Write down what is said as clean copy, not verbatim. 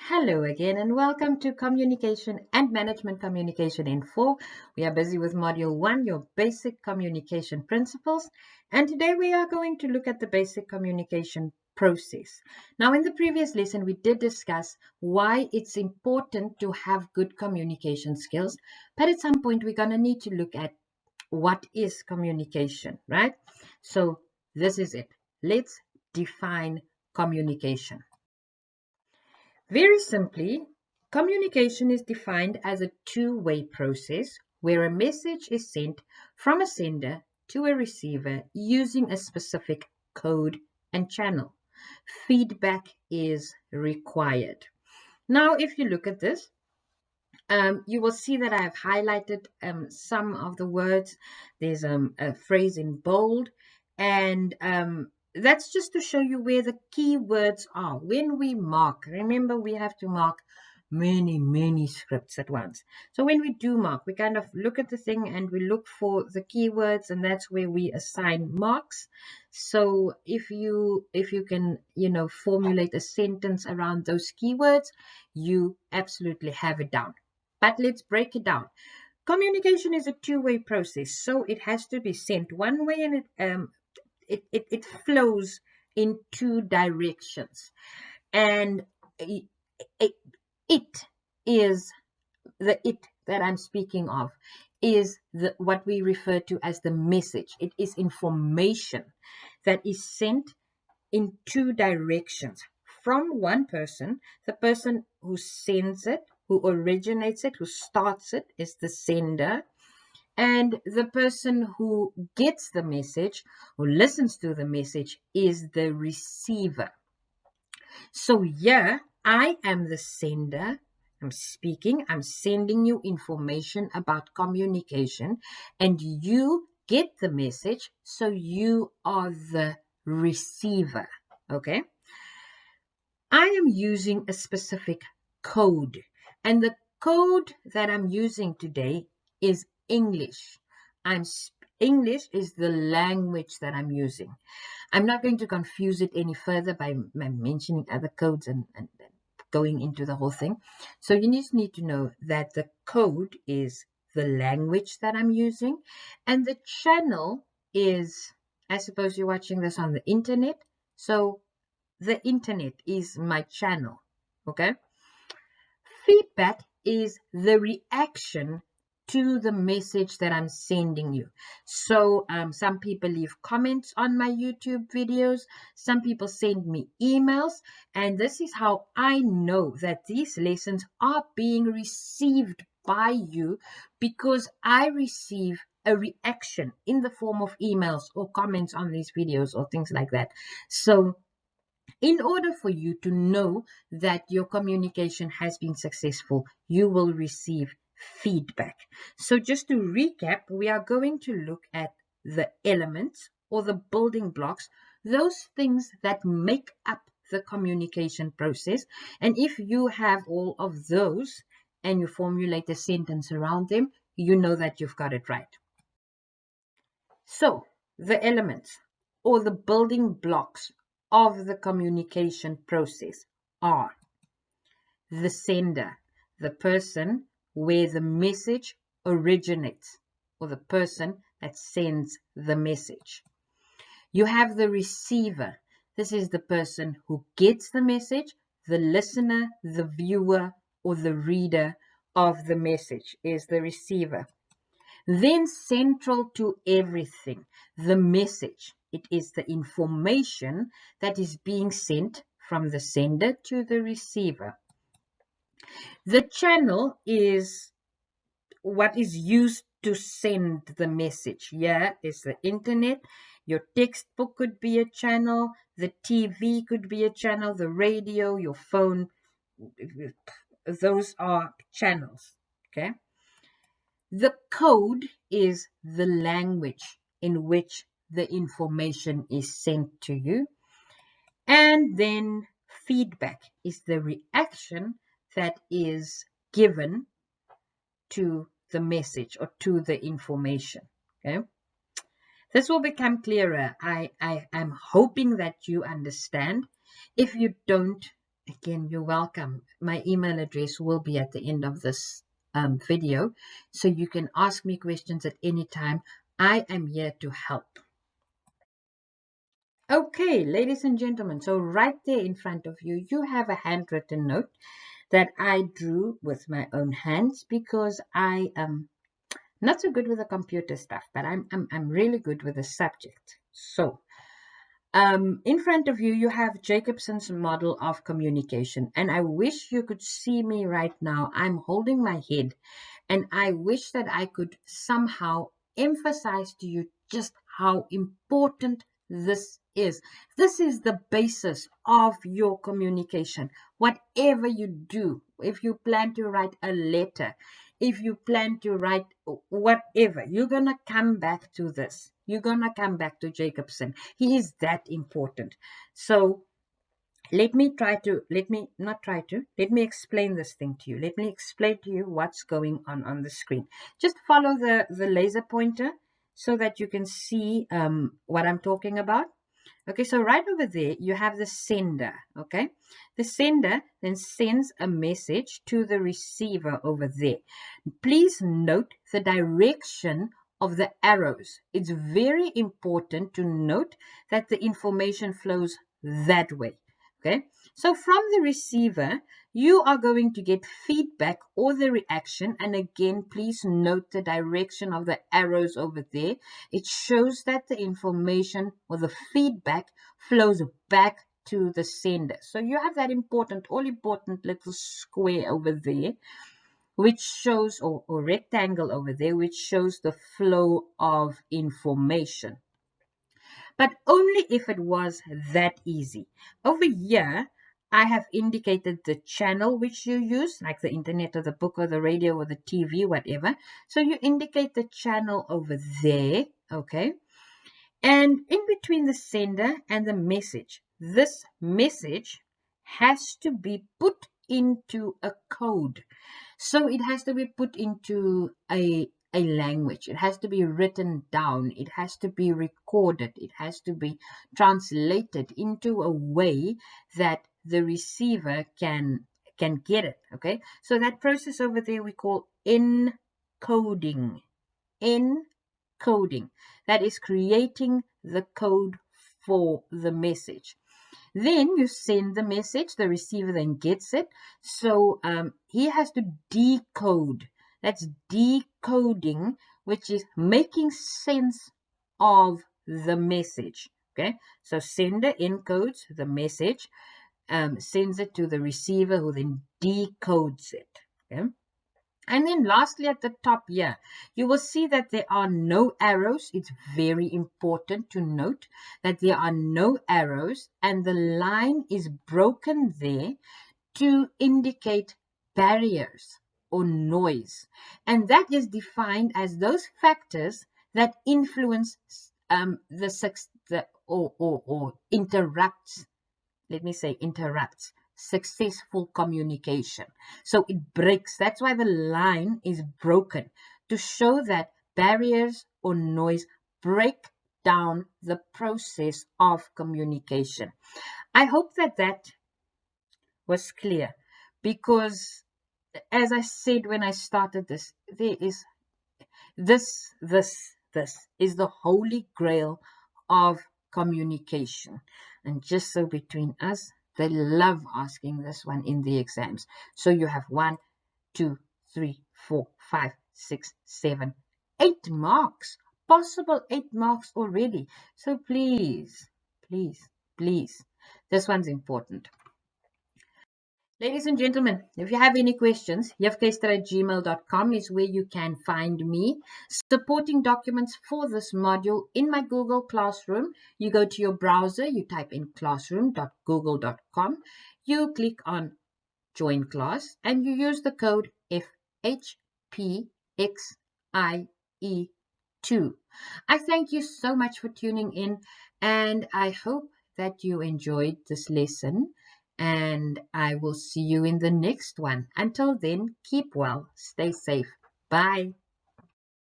Hello again and welcome to Communication and Management Communication in 4. We are busy with Module 1, your basic communication principles. And today we are going to look at the basic communication process. Now, in the previous lesson, we did discuss why it's important to have good communication skills. But at some point, we're going to need to look at what is communication, right? So this is it. Let's define communication. Very simply, communication is defined as a two-way process where a message is sent from a sender to a receiver using a specific code and channel. Feedback is required. Now, if you look at this, you will see that I have highlighted some of the words. There's a phrase in bold, and that's just to show you where the key words are. When we mark, remember we have to mark many scripts at once. So when we do mark, we kind of look at the thing and we look for the keywords, and that's where we assign marks. So if you can formulate a sentence around those keywords, you absolutely have it down. But let's break it down. Communication is a two-way process, so it has to be sent one way, and it flows in two directions. And it is the it that I'm speaking of is what we refer to as the message. It is information that is sent in two directions from one person. The person who sends it, who originates it, who starts it, is the sender. And the person who gets the message, who listens to the message, is the receiver. So here, I am the sender. I'm speaking, I'm sending you information about communication, and you get the message, so you are the receiver. Okay? I am using a specific code, and the code that I'm using today is English. English is the language that I'm using. I'm not going to confuse it any further by mentioning other codes and going into the whole thing. So you just need to know that the code is the language that I'm using, and the channel is, I suppose you're watching this on the internet, so the internet is my channel. Okay? Feedback is the reaction to the message that I'm sending you. So some people leave comments on my YouTube videos. Some people send me emails. And this is how I know that these lessons are being received by you, because I receive a reaction in the form of emails or comments on these videos or things like that. So in order for you to know that your communication has been successful, you will receive feedback. So just to recap, we are going to look at the elements or the building blocks, those things that make up the communication process. And if you have all of those and you formulate a sentence around them, you know that you've got it right. So the elements or the building blocks of the communication process are the sender, the person where the message originates, or the person that sends the message. You have the receiver. This is the person who gets the message, the listener, the viewer, or the reader of the message is the receiver. Then central to everything, the message. It is the information that is being sent from the sender to the receiver. The channel is what is used to send the message. Here is the internet. Your textbook could be a channel. The TV could be a channel. The radio, your phone, those are channels. Okay. The code is the language in which the information is sent to you. And then feedback is the reaction that is given to the message or to the information. Okay? This will become clearer. I am hoping that you understand. If you don't, Again, you're welcome. My email address will be at the end of this video, so you can ask me questions at any time. I am here to help. Okay, ladies and gentlemen, so right there in front of you, you have a handwritten note that I drew with my own hands because I am not so good with the computer stuff, but I'm really good with the subject. So in front of you, you have Jacobson's model of communication. And I wish you could see me right now. I'm holding my head, and I wish that I could somehow emphasize to you just how important this is. This is the basis of your communication. Whatever you do, if you plan to write a letter, if you plan to write whatever, you're going to come back to this. You're going to come back to Jacobson. He is that important. So let me explain this thing to you. Let me explain to you what's going on the screen. Just follow the laser pointer so that you can see what I'm talking about. Okay, so right over there, you have the sender, okay? The sender then sends a message to the receiver over there. Please note the direction of the arrows. It's very important to note that the information flows that way, okay? So from the receiver, you are going to get feedback or the reaction. And again, please note the direction of the arrows over there. It shows that the information or the feedback flows back to the sender. So you have that all important little square over there, which shows, or rectangle over there, which shows the flow of information. But only if it was that easy. Over here, I have indicated the channel which you use, like the internet or the book or the radio or the TV, whatever. So you indicate the channel over there, okay? And in between the sender and the message, this message has to be put into a code. So it has to be put into a language. It has to be written down. It has to be recorded. It has to be translated into a way that the receiver can get it. Okay. So that process over there we call encoding. Encoding. That is creating the code for the message. Then you send the message, the receiver then gets it. So he has to decode. That's decoding, which is making sense of the message. Okay, so sender encodes the message, sends it to the receiver who then decodes it. Okay. And then lastly at the top here, you will see that there are no arrows. It's very important to note that there are no arrows and the line is broken there to indicate barriers or noise. And that is defined as those factors that influence or interrupts, let me say interrupts successful communication. So it breaks. That's why the line is broken, to show that barriers or noise break down the process of communication. I hope that that was clear, because as I said when I started this, there is this is the holy grail of communication. And just so between us, they love asking this one in the exams. So you have 1, 2, 3, 4, 5, 6, 7, 8 marks. Possible 8 marks already. So please, please, please, this one's important. Ladies and gentlemen, if you have any questions, jefkester@gmail.com is where you can find me. Supporting documents for this module in my Google Classroom. You go to your browser, you type in classroom.google.com, you click on Join Class, and you use the code FHPXIE2. I thank you so much for tuning in, and I hope that you enjoyed this lesson. And I will see you in the next one. Until then, keep well, stay safe. Bye.